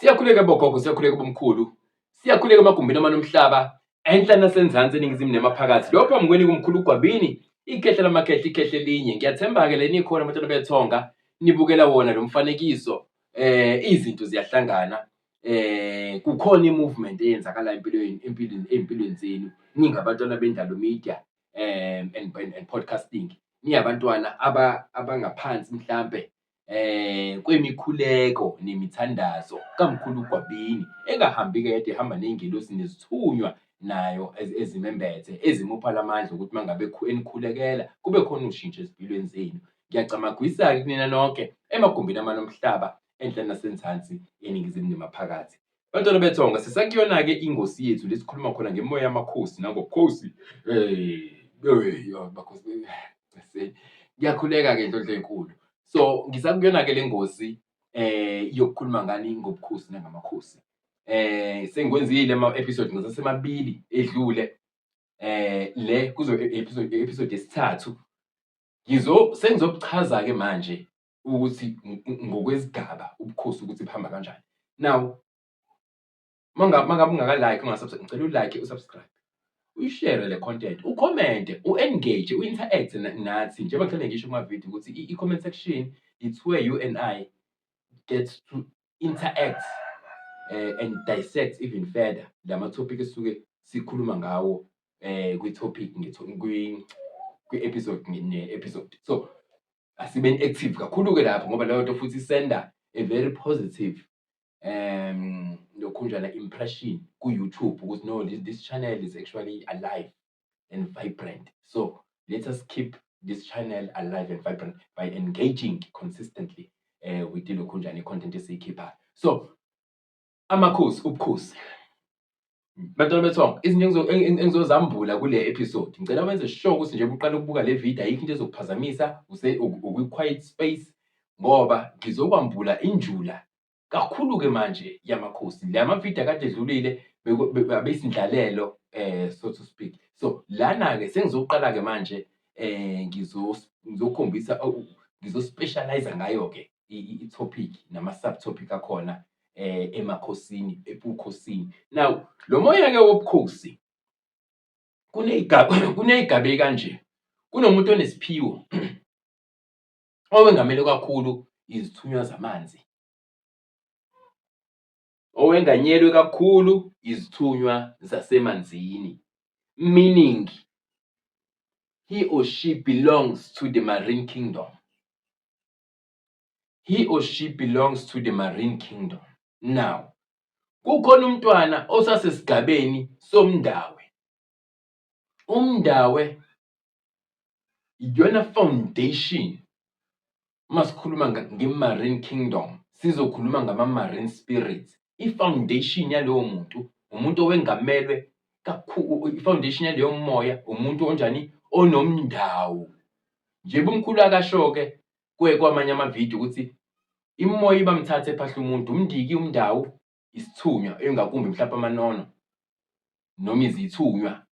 Siyakhuleka bogogo, siyakhuleka bomkhulu, siyakhuleka emagumbini amanomhlaba, enhla nasenzansi, eningizimu nemaphakathi. Lo phambi kwenu kumkhulu uGwabini, ikhehle lamakhehla, ikhehle elinye. Ngiyathemba-ke le nikhona abantwana bethonga, nibukela wona lo mfanekiso. Izinto ziyahlangana, kukhona i-movement eyenzakalayo ey'mpilweni zenu. Ningabantwana bendalo media and podcasting. Niyabantwana abangaphansi mhlampe kwemikhuleko nemithandazo kamkhulu uGwabini, engahambi-ke yedwa, ehamba ney'ngelosi nezithunywa nayo ezimembethe, ezimupha lamandla ukuthi mangabe enikhulekela kube khona ushintsho ezimpilweni zenu. Ngiyacamagwisa-ke kunina nonke emagumbini amanomhlaba, enhla nasenzansi, eningizimu nemaphakathi. Bantwana bethonga, sisakuyona-ke ingosi yethu lesikhuluma khona ngemoya yamakhosi nangobukhosi. Bakhosi, ngiyakhuleka-ke ndodlo enkulu. So ngisakuyona-ke le ngosi yokukhuluma ngani ngobukhosi nangamakhosi. Sengikwenzile ama-episode ngasesemabili edlule. Le episode yesithathu sengizobuchaza-ke manje ukuthi ngokwezigaba ubukhosi ukuthi buhamba kanjani. Now, mangabe ungaka-like, ngicela u-like, usubscribe, uyishare le content, ucommente, u-engage, u-interact nathi. Njengoba ngithanda ngisho kumavidiyo ukuthi i-comment section, it's where you and I get to interact and dissect even further lama-topic esuke sikhuluma ngawo kwi-topic kwi-episode ne-episode. So asibeni active kakhulu-ke lapho, ngoba leyo nto futhi senda a very positive lokhunjana impression ku-YouTube ukuthi no, this channel is actually alive and vibrant. So let us keep this channel alive and vibrant by engaging consistently with lokhunjana i-content esiyikhiphayo. So amakhosi, ubukhosi. Bantwana bethonga, izinto engizozambula kule episode, ngicela wenze sure ukuthi nje uqala ukubuka le video ayikho into ezokuphazamisa, ukwi-quiet space, ngoba ngizokwambula injula kakhulu-ke manje yamakhosi. La mavidiyo akade edlulile abesindlalelo, so to speak. So lana-ke sengizoqala-ke manje ngizokhombisa, ngizospecialize ngayo-ke i-topic nama-subtopic akhona emakhosini, ebukhosini. Now, lo moya-ke wobukhosi kuney'gaba ey'kanje. Kunomuntu onesiphiwo owengamele kakhulu izithunywa zamanzi, owenganyelwe kakhulu izithunywa zasemanzini, meaning he or she belongs to the marine kingdom. He or she belongs to the marine kingdom. Now, kukhona umntwana osasesigabeni somndawe. Umndawe iyona foundation. Masikhuluma nge-marine kingdom, sizokhuluma ngama-marine spirits. I-foundation yalowo muntu, umuntu owengamelwe kakhulu. I-foundation yaleyo moya, umuntu onjani, onomndawo. Njengoba umkhulu akasho-ke kwamanye amavidiyo ukuthi imoya ibamthatha ephahla umuntu, umndiki, umndawo, isithunywa, engakumbi mhlawumbe amanono noma izithunywa.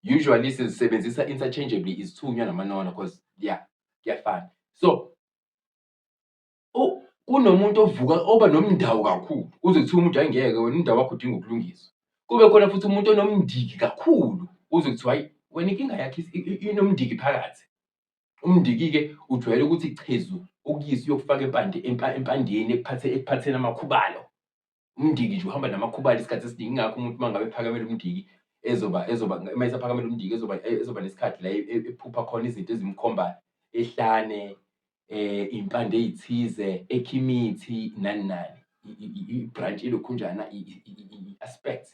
Usually sisebenzisa interchangeably izithunywa namanono because kuyafana. So kunomuntu oba nomndawo kakhulu, uze kuthiwa umuntu hayi ngeke wena umndawo wakho udinga ukulungiswa. Kube khona futhi umuntu onomndiki kakhulu, uze kuthiwa hayi wena inkinga yakho inomndiki phakathi. Umndiki-ke ujwayele ukuthi chezu ukuyisa uyokufaka empandeni ekuphatheni amakhubalo. Umndiki nje uhamba namakhubalo isikhathi esiningi. Ingakho umuntu mangabe ephakamela umndiki ezoba mayesaphakamela umndiki ezoba nesikhathi la ephupha khona izinto ezimkhomba ehlane, impande ey'thize, ekhimithi, nani nani, i-branch elokhunjana, i-aspect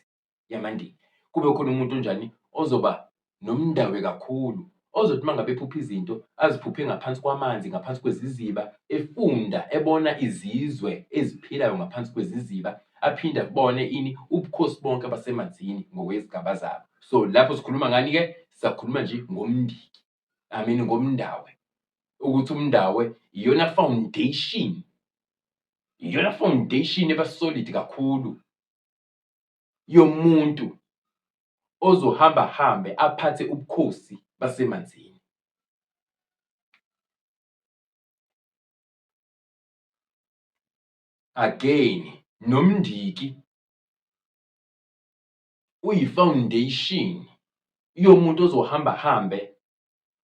yamandiki. Kube khona umuntu onjani, ozoba nomndawe kakhulu, ozothi mangabe ephupha izinto aziphuphe ngaphansi kwamanzi, ngaphansi kweziziba, efunda, ebona izizwe eziphilayo ngaphansi kweziziba, aphinde abone ini, ubukhosi bonke basemanzini ngokwezigaba zabo. So lapho sikhuluma ngani-ke? Sisakhuluma nje ngomndiki, ngomndawe. Ukuthi umndawe iyona foundation, iyona foundation eba solid kakhulu yomuntu ozohamba hambe aphathe ubukhosi basemanzini. Again, nomndiki uyi-foundation yomuntu ozohamba hambe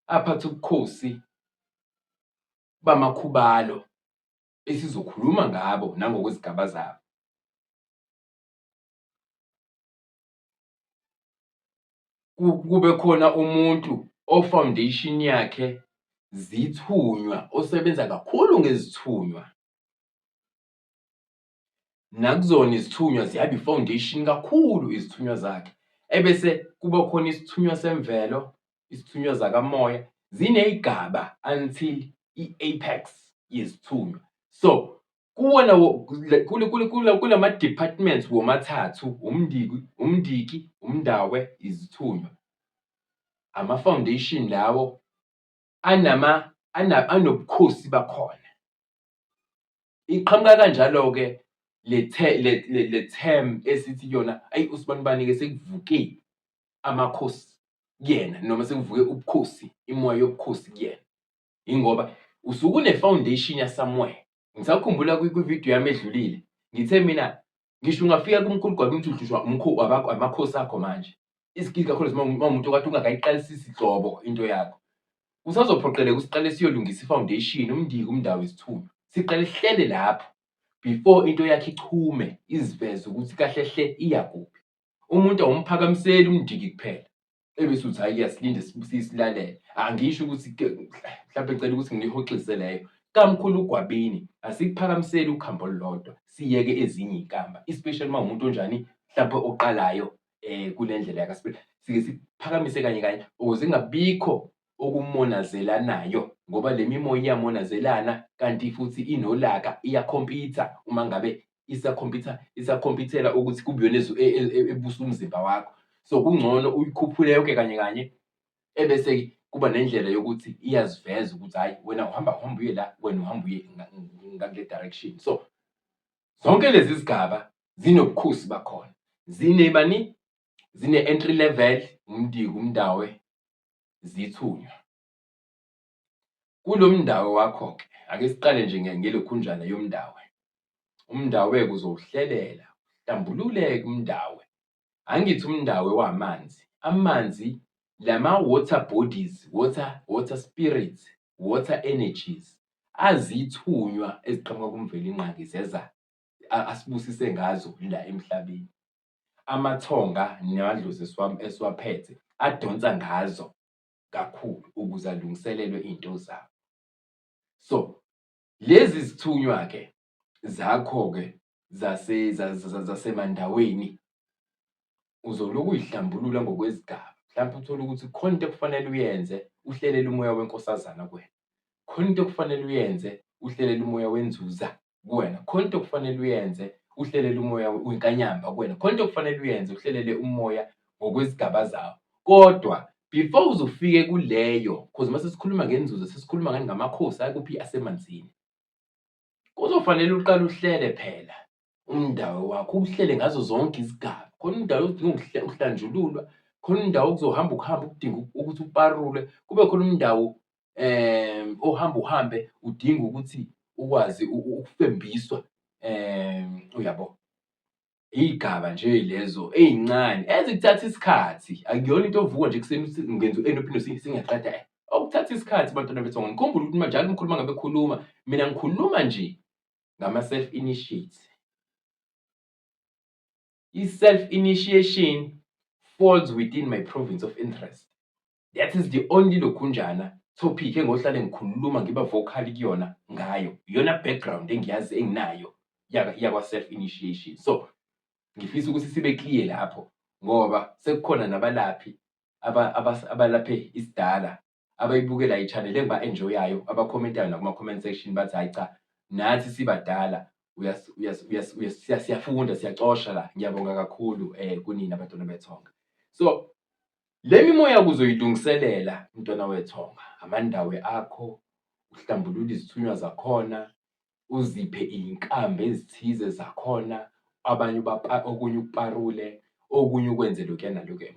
aphathe ubukhosi bamakhubalo esizokhuluma ngabo nangokwezigaba zabo. Kube khona umuntu o-foundation yakhe zithunywa, osebenza kakhulu ngezithunywa. Nakuzona izithunywa ziyaba i-foundation kakhulu izithunywa zakhe. Ebese kuba khona isithunywa semvelo, isithunywa zakamoya, ziney'gaba until i-apex yezithunywa. So kuwona kulama-departments womathathu, umndiki, umndawe, izithunywa. Ama-foundation lawo anobukhosi bakhona. Iqhamuka kanjalo-ke le term esithi yona, ayi usibanibani-ke sekuvuke amakhosi kuyena, noma sekuvuke ubukhosi, imimoya yobukhosi kuyena. Yingoba usuke une-foundation ya-somewhere. Ngisakhumbula kwividiyo yami edlulile, ngithe mina ngisho ungafika kumkhulu Gwalima uthi uhlushwa amakhosi akho manje. Ikakhulukazi uma uwumuntu okade ungakayiqalisisi nhlobo into yakho. Kusazophoqeleka siqale siyolungisa i-foundation, umndiki, umndawo, izithunywa. Siqale sihlele lapho before into yakhe ichume, iziveze ukuthi kahle hle iya kuphi. Umuntu awumphakamiseli umndiki kuphela, ebese uthi hhayi siyasilinde sisilalele. Angisho ukuthi mhlampe ngicela ukuthi nginihoxise leyo. Kamkhulu Gwabini asikuphakamiseli ukhambo olulodwa, siyeke ezinye iy'nkamba, especially uma uwumuntu onjani, mhlampe oqalayo kule ndlela yakaSpilani. Sike sikuphakamise kanye kanye ukuze kungabikho okumonazelanayo, ngoba le mimoya iyamonazelana kanti futhi inolaka, iyakhompitha uma ngabe isakhompithela ukuthi kube iyona ebusa umzimba wakho. So kungcono uyikhuphule yonke kanye kanye, ebese-ke kuba nendlela yokuthi iyaziveza ukuthi hhayi wena uhamba uye la, wena uhamba uye ngakule direction. So zonke lezi zigaba zinobukhosi bakhona. Zine-entry level, umndiki, umndawe, zithunywa. Kulo mndawo wakho-ke, ake siqale nje ngelokhunjana yomndawe. Umndawe-ke uzowuhlelela, uhlambululeke umndawe. Angithi umndawe wamanzi. Amanzi, lama-water bodies, water spirits, water energies, azithunywa eziqhamuka kumveli inqangi zeza asibusise ngazo la emhlabeni. Amathonga namadlozi esiwaphethe adonsa ngazo kakhulu ukuze alungiselelwe iy'nto zawo. So lezi zithunywa-ke zakho-ke zasemandaweni uzolokhu uy'hlambulula ngokwezigaba. Mhlampe uthole ukuthi khona into ekufanele uyenze, uhlelele umoya wenkosazana kuwena. Khona into ekufanele uyenze, uhlelele umoya wenzuza kuwena. Khona into ekufanele uyenze, uhlelele umoya wenkanyamba kuwena. Khona into ekufanele uyenze, uhlelele umoya ngokwezigaba zawo. Kodwa before uzofike kuleyo, cause mase sikhuluma ngenzuzo sesikhuluma ngani ngamakhosi akuphi asemanzini. Kuzofanele uqale uhlele phela umndawo wakho, uhlele ngazo zonke izigaba. Khona indawo odinga ukuhlanjululwa, khona indawo okuzohamba ukudinga ukuthi uparule, kube khona umndawo ohamba uhambe udinga ukuthi ukwazi ukufembiswa, uyabo. Iy'gaba nje lezo ey'ncane ezithatha isikhathi, akuyona into ovuka nje ekuseni uthi ngenza u-N singaqeda. Okuthatha isikhathi bantwana bethonga. Nikhumbule ukuthi njalo uma ngabe khuluma, mina ngikhuluma nje ngama-self-initiate. I-self-initiation falls within my province of interest. That is the only lokhunjana topic engohlale ngikhuluma ngiba vocal kuyona ngayo. Iyona background engiyazi enginayo yakwa-self-initiation. So ngifisa ukuthi sibe clear lapho ngoba sekukhona nabalaphi abalaphe isidala abayibukela i-channel engiba-enjoyayo, abakhomentayo nakuma-comment section bathi hhayi cha, nathi sibadala siyafunda, siyacosha la. Ngiyabonga kakhulu kunina bantwana bethonga. So le mimoya uzoyilungiselela mntwana wethonga, amandawe akho, uhlambulule izithunywa zakhona, uziphe iy'nkambi ezithize zakhona, abanye okunye ukuparule, okunye ukwenze lokhuya nalokhuya.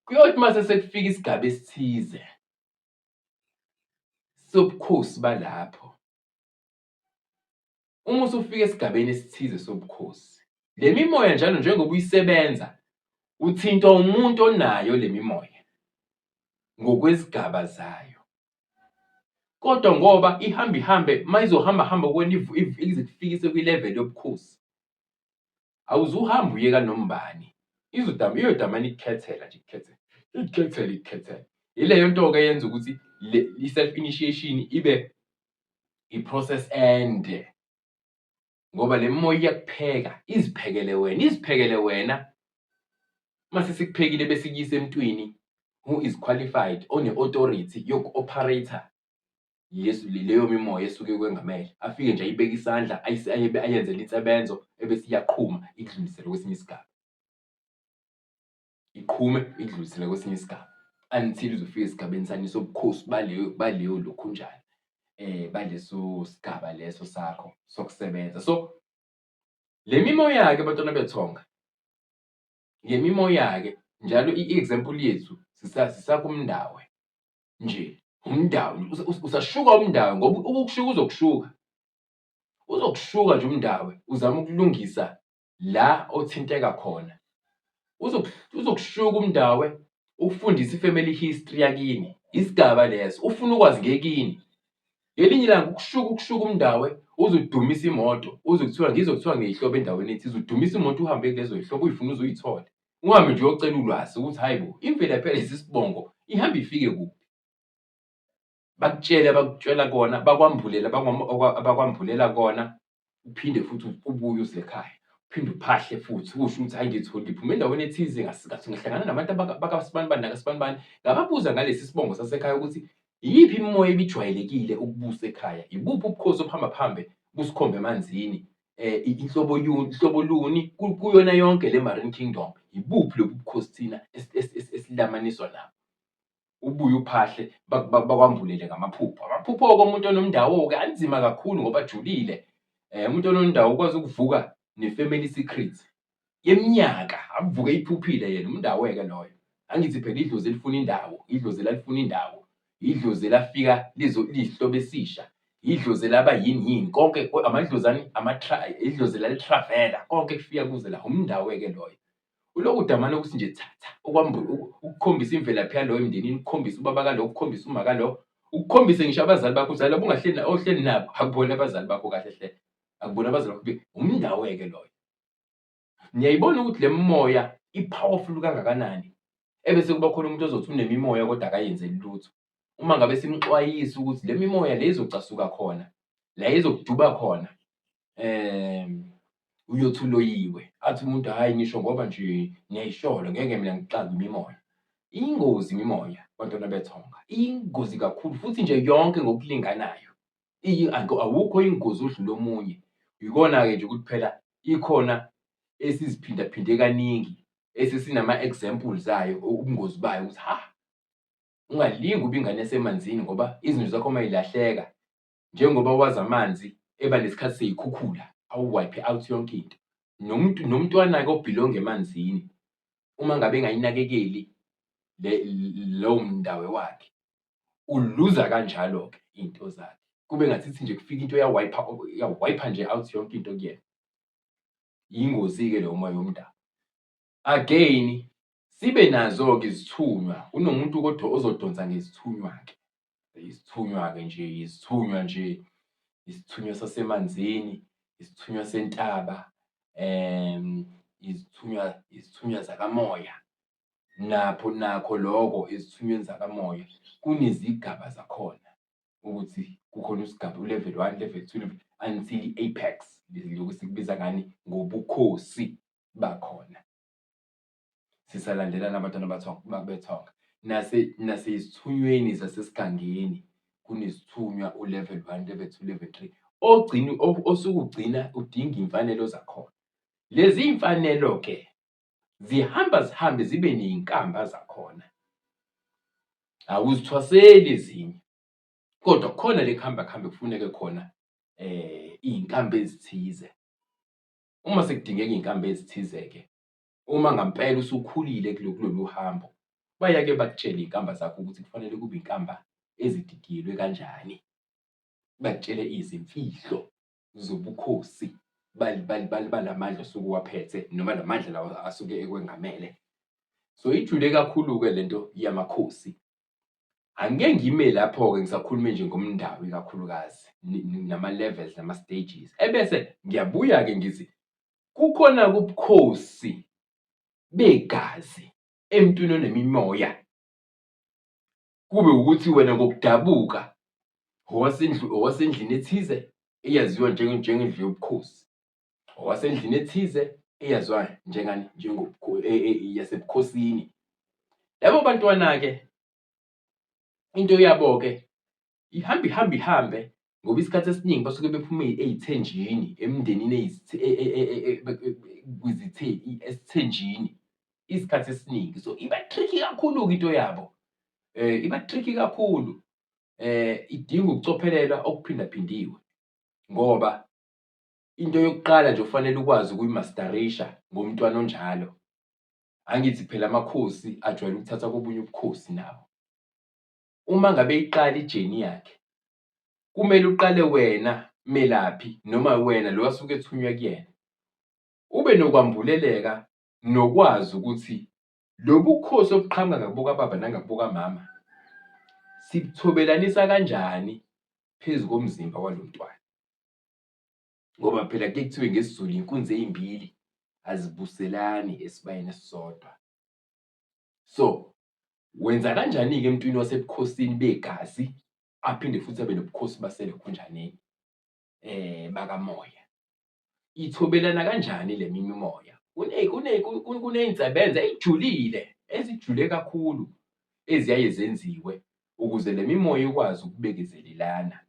Kuyothi mase sekufika isigaba esithize sobukhosi balapho, Uma usufika esigabeni esithize sobukhosi, le mimoya njalo njengoba uyisebenza, uthintwa umuntu onayo le mimoya ngokwezigaba zayo. Kodwa ngoba ihambe mayizohamba kwena ize kufikise kwi-level yobukhosi, awuzuhambe uye kanombani, iyodamane ikukhethela nje ikukhethela. Ileyo nto-ke eyenza ukuthi i-self initiation ibe i-process ende, ngoba le mimoya iyakupheka, iziphekele wena. Mase sikuphekile bese ikuyisa emntwini who is qualified, one-authority yoku-operator leyo mimoya esuke ikwengamele. Afike nje ayibeke isandla ayenzele insebenzo ebese iyaqhuma ikudlulisele kwesinye isigaba. Iqhume ikudlulisele kwesinye isigaba until uzofika esigabeni sani sobukhosi baleyo lokhunjana, baleso sigaba leso sakho sokusebenza. So, le mimoya-ke bantwana bethonga, le mimoya-ke njalo i-example yethu sisakumNdawe nje. UMndawo usashuka uMndawo ngoba uzokushuka nje uMndawe, uzama ukulungisa la othinteka khona. Uzokushuka uMndawe, ukufundise i-family history yakini, isigaba leso, ufuna ukwazi ngekini. Ngelinye ilanga ukushuka uMndawe, uzodumisa imoto, ngizokuthiwa ngiyihlobo endaweni ethize, udumisa imoto uhambe kulezo yihlobo uyifuna uzuyithola. Ungahambe nje uyocela ulwazi ukuthi hayi bo, imvelaphi yalesi sibongo ihamba ifike kuphi. Bakutshela kona, abakwambulela kona, uphinde futhi ubuye uze ekhaya. Uphinde uphahle futhi usho ukuthi hayi ngitholile, phuma endaweni ethize ngahlangana nabantu bakasibanibani nakasibanibani, ngababuza ngalesi sibongo sasekhaya ukuthi iyiphi imimoya ebijwayelekile ukubusa ekhaya, ibuphi ubukhosi obuhamba phambe busikhombe emanzini, ihlobo luni kuyona yonke le Marine Kingdom, ibuphi lobu bukhosi thina esilamaniswa nabo. Ubuye uphahle bakwambulele ngamaphupho. Amaphupho-ke umuntu onomNdawo-ke anzima kakhulu ngoba ajulile. Umuntu onomNdawo ukwazi ukuvuka ne-family secret yeminyaka, avuke iphuphile yena uMndawe-ke loyo. Angithi phela idlozi elifuna indawo, idlozi elalifuna indawo, idlozi elafika liyisihlobo esisha, idlozi elaba yini konke amadlozane idlozi elalitravel-a konke kufika kuze la, uMndawe-ke loyo. Uloku udamane ukuthi nje ukukhombisa imvelaphi yaloyo emndenini, ukukhombisa ubaba kalo, ukukhombisa uma kalo, ukukhombise ngisho abazali bakho ukuthi hhayi labo ohleli nabo akubona abazali bakho kahle hle, akubona abazali bakho, uMndawe-ke loyo. Niyayibona ukuthi le mimoya i-powerful kangakanani, ebese kuba khona umuntu ozothi unemimoya kodwa akayenzeli lutho. Uma ngabe simxwayisa ukuthi le mimoya le izocasuka khona, la izokuduba khona, uyothi uloyiwe, athi umuntu hhayi ngisho ngoba nje niyayishola ngeke mina ngixake imimoya. Iyingozi imimoya bantwana bethonga, iyingozi kakhulu futhi nje yonke ngokulinganayo. Awukho ingozi odlula omunye. Yikona-ke nje ukuthi phela ikhona esiziphindaphinde kaningi, esesinama-examples ayo, ubungozi bayo ukuthi ungalingi ube ingane yasemanzini ngoba izinto zakho uma yilahleka, njengoba wazi amanzi eba nesikhathi seyikhukhula, awu-wipe out yonke into. Nomntwana-ke obhilonga emanzini, uma ngabe engayinakekeli lowo Mndawe wakhe, uluza kanjalo-ke iy'nto zakhe. Kube ngathithi nje kufika into iyawayipha nje out yonke into kuyena. Yingozi-ke leyo moya womdabu. Again, sibe nazo-ke izithunywa. Kunomuntu kodwa ozodonsa ngezithunywa-ke. Izithunywa-ke nje, isithunywa sasemanzini, isithunywa sentaba, izithunywa zakamoya. Nakho lokho ezithunyweni zakamoya kunezigaba zakhona, ukuthi kukhona isigaba u-level 1, level 2, until i-apex, lokhu sikubiza ngani ngobukhosi bakhona. Sisalandelana abantwana bethonga. Nasezithunyweni zasesigangeni kunezithunywa u-level 1, level 2, level 3, osuke ugcina udinga iy'mfanelo zakhona. Lezi y'mfanelo-ke zihambe zibe ney'nkamba zakhona. Awuzithwaseli ezinye, kodwa kukhona le kuhamba kufuneke khona iy'nkambi ezithize. Uma sekudingeka iy'nkambi ezithize-ke, uma ngampela usukhulile kulolu hambo, bayake bakutshele iy'nkamba zakho ukuthi kufanele kube iy'nkamba ezididiyelwe kanjani, bakutshele izimfihlo. zobukhosi balamandla osuke waphethe noma lamandla lawa asuke ekwengamele. So ijule kakhulu-ke lento yamakhosi. Angeke ngime lapho-ke ngisakhulume nje ngomndawo ikakhulukazi nama-levels nama-stages. Ebese ngiyabuya-ke ngithi kukhona-ke ubukhosi begazi emntwini onemimoya. Kube ukuthi wena ngokudabuka owasendlini ethize eyaziwa njengendlu yobukhosi, owasendlini ethize eyaziwa njengani yasebukhosini. Labo bantwana-ke into yabo-ke ihambe ngoba isikhathi esiningi basuke bephume ey'thenjini emindenini esithenjini isikhathi esiningi. So iba-tricky kakhulu-ke into yabo, iba-tricky kakhulu. Idinga ukucophelela okuphindaphindiwe ngoba into yokuqala nje okufanele ukwazi ukuyimasterisha ngomntwana onjalo. Angithi phela amakhosi ajwayele ukuthatha kobunye ubukhosi nawo. Uma ngabe iqala ijeni yakhe, kumele uqale wena melaphi noma wena lo asuke ethunywe kuyena, ube nokwambuleleka nokwazi ukuthi lobu bukhosi obuqhamuka ngakubo kababa nangakubo kamama sibuthobelanisa kanjani phezu komzimba walo mntwana. Ngoba phela kuke kuthiwe ngesiZulu inkunzi ezimbili azibuselani esibayeni esisodwa. So wenza kanjani-ke emntwini wasebukhosini begazi aphinde futhi abe nobukhosi baselokhunjaneni bakamoya? Ithobelana kanjani le mimoya? Kuney'nsebenzo ey'julile, ezijule kakhulu eziyaye zenziwe ukuze le mimoya ikwazi ukubekezelelana,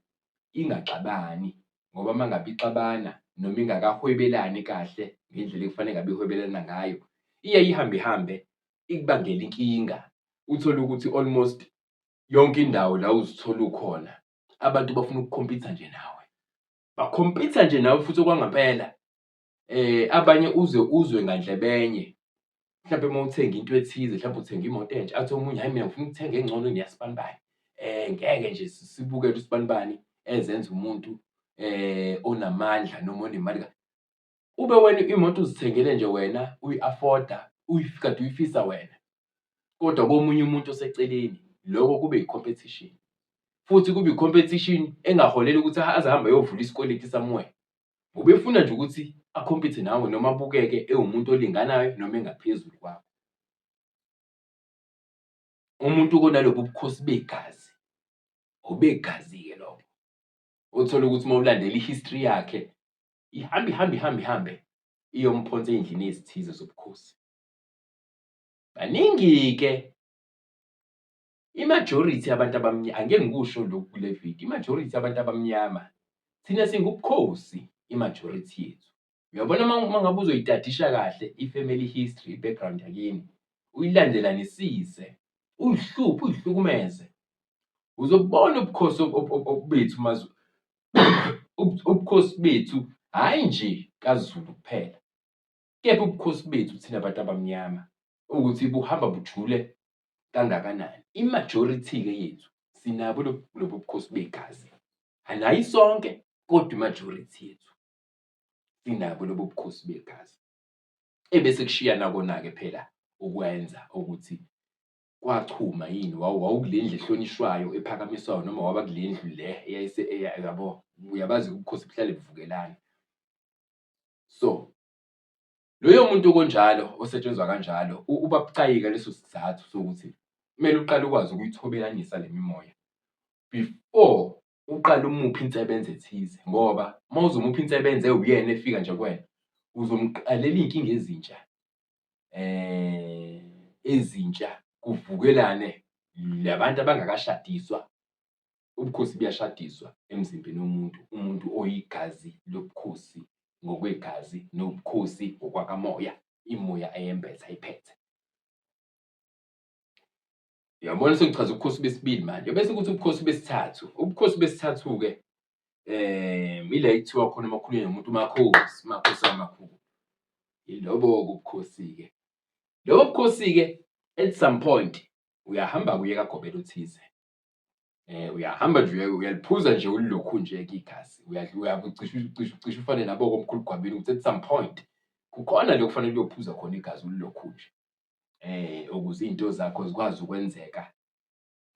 ingaxabani. Ngoba uma ngabe ixabana noma ingakahwebelani kahle ngendlela ekufanele ngabe ihwebelana ngayo, iyaye ihambe ikubangela inkinga. Uthole ukuthi almost yonke indawo la uzithola ukhona, abantu bafuna ukukhompitha nje nawe. Bakhompitha nje nawe futhi okwangempela. Abanye uzwe ngandlebenye. Mhlampe uma uthenga into ethize, mhlawumbe uthenga imoto entsha, athi omunye, hhayi mina ngifuna ukuthenga engcono neyasibanibani. Ngeke nje sibukele usibanibani ezenza umuntu onamandla noma onemali. Ube wena imoto uzithengele nje wena, uyi-afforda, kade uyifisa wena. Kodwa komunye umuntu oseceleni, lokho kube i-competition. Futhi kube i-competition engaholela ukuthi aze ahambe ayovula isikweleti somewhere. Ngoba efuna nje ukuthi akhompithe nawe noma abukeke ewumuntu olinganayo noma engaphezulu kwakho. Umuntu onalobu bukhosi begazi, obegazi-ke lobo. Uthola ukuthi uma ulandela i-history yakhe, ihambe iyomphonsa ey'ndlini ezithize zobukhosi. Baningi-ke i-majority yabantu angeke ngikusho lokhu kule video, i-majority yabantu abamnyama thina singubukhosi, i-majority yethu. Uyabona uma ngabe uzoyitadisha kahle i-family history, i-background yakini, uyilandelanisise, uyihluphe, uyihlukumeze, uzobona ubukhosi bethu ubukhosi bethu, hhayi nje kaZulu kuphela, kepha ubukhosi bethu thina bantu abamnyama ukuthi buhamba bujule kangakanani. I-majority-ke yethu sinabo lobu bukhosi begazi. Hhayi sonke, kodwa i-majority yethu sinabo lobu bukhosi begazi. Ebese kushiyana kona-ke phela ukwenza ukuthi kwachuma yini, wawukule ndlu ehlonishwayo ephakamiswayo noma waba kule ndlu le yabo, uyabazi ubukhosi buhlale buvukelana. So loyo muntu konjalo osetshenzwa kanjalo uba bucayi-ke leso sizathu sokuthi kumele uqale ukwazi ukuyithobelanisa le mimoya before uqale umuphi insebenzo ethize. Ngoba uma uzomupha insebenzo ewuyena efika nje kuwena, uzomqalela iy'nkinga ezintsha kuvukelane labantu abangakashadiswa. Ubukhosi buyashadiswa emzimbeni womuntu, umuntu oyigazi lobukhosi ngokwegazi nobukhosi ngokwakamoya, imoya eyembethe ayiphethe. Uyabona sengichaza ubukhosi besibili manje, bese kuthi ubukhosi besithathu. Ubukhosi besithathu-ke ila ekuthiwa khona uma kukhulunywa nomuntu makhosi amakhulu. Yilobo-ke ubukhosi-ke. Lobo bukhosi-ke at some point uyahamba-ke uye kagobela othize. Uyahamba nje uyaliphuza nje ulilokhu nje-ke igazi. Cishe ufane nabo komkhulu Gwabini ukuthi at some point kukhona la okufanele uyophuza khona igazi ulilokhu nje. Ukuze iy'nto zakho zikwazi ukwenzeka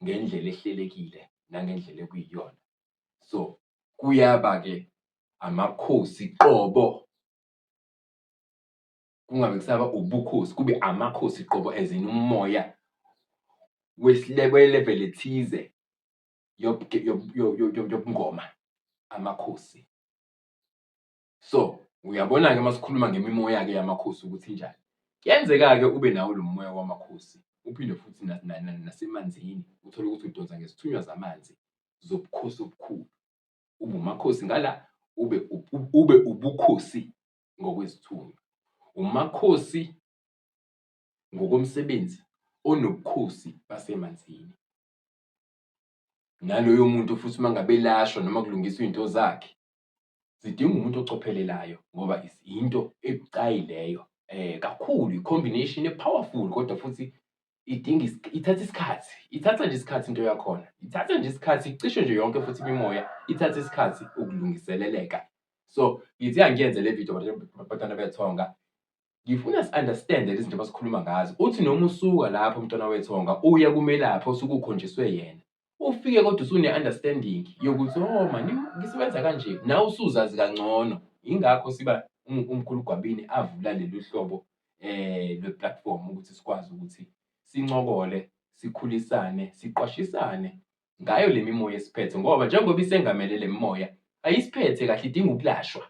ngendlela ehlelekile nangendlela ekuyiyona. So, kuyaba-ke amakhosi qobo, kungabe kusaba ubukhosi, kube amakhosi qobo as in umoya we-level ethize yobungoma, amakhosi. So, uyabona-ke uma sikhuluma ngemimoya-ke yamakhosi ukuthi injani. Kuyenzeka-ke ube nawo lo moya wamakhosi, uphinde futhi nasemanzini, uthole ukuthi udonsa ngesithunywa zamanzi zobukhosi obukhulu. Ube umakhosi ngala, ube ubukhosi ngokwezithunywa. Umakhosi ngokomsebenzi onobukhosi basemanzini. Naloyo muntu futhi uma ngabe elashwa noma kulungiswa iy'nto zakhe, zidinga umuntu ocophelelayo ngoba into ebucayi leyo. Kakhulu i-combination e-powerful kodwa futhi ithatha isikhathi. Ithatha nje isikhathi into yakhona. Ithatha nje isikhathi, cishe nje yonke futhi imimoya ithatha isikhathi ukulungiseleleka. So, ngithi angiyenze le video bantwana bethonga, ngifuna si-understand-e lezi zinto abasikhuluma ngazo. Uthi noma usuka lapho mntwana wethonga uya kumelaphi osuke ukhonjiswe yena. Ufike kodwa usune-understanding yokuthi ngisebenza kanje, nawe usuzazi kangcono. Yingakho siba umkhulu Gwabini avula lolu hlobo lwe-platform ukuthi sikwazi ukuthi sincokole, sikhulisane, siqwashisane ngayo le mimoya esiphethe. Ngoba njengoba isengamele le mimoya, ayisiphethe kahle idinga ukulashwa.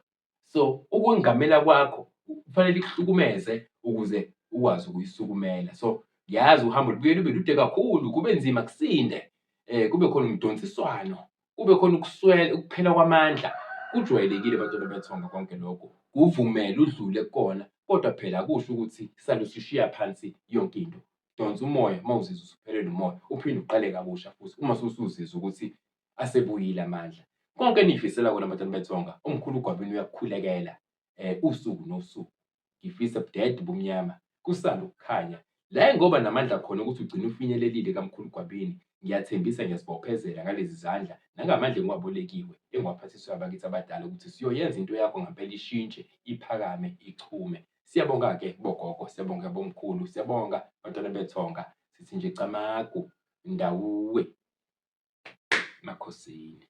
So, ukwengamela kwakho kufanele ikuhlukumeze ukuze ukwazi ukuyisukumela. So, ngiyazi uhambo lubuye lube lude kakhulu, kube nzima kusinde. Kube khona umdonsiswano, kube khona ukuphela kwamandla. Kujwayelekile bantwana bethonga konke lokho. Kuvumele udlule kukona, kodwa phela akusho ukuthi saloku ushiya phansi yonke into. Donsa umoya uma uzizwa usuphelelwe umoya, uphinde uqale kabusha futhi uma usuzizwa ukuthi asebuyile amandla. Konke eniy'fisela kona bantwana bethonga, umkhulu uGwabini uyakukhulekela usuku nosuku. Ngifisa budede bumnyama kusanda ukukhanya. La ngoba namandla khona ukuthi ugcine ufinyelelile kamkhulu Gwabini, ngiyathembisa ngiyasibophezela ngalezi zandla nangamandla engiwabolekiwe engiwaphathiswe abakithi abadala ukuthi siyoyenza into yakho ngempela ishintshe, iphakame, ichume. Siyabonga-ke bogogo, siyabonga bomkhulu, siyabonga bantwana bethonga. Sithi nje camagu, ndawuwe, Makhosini.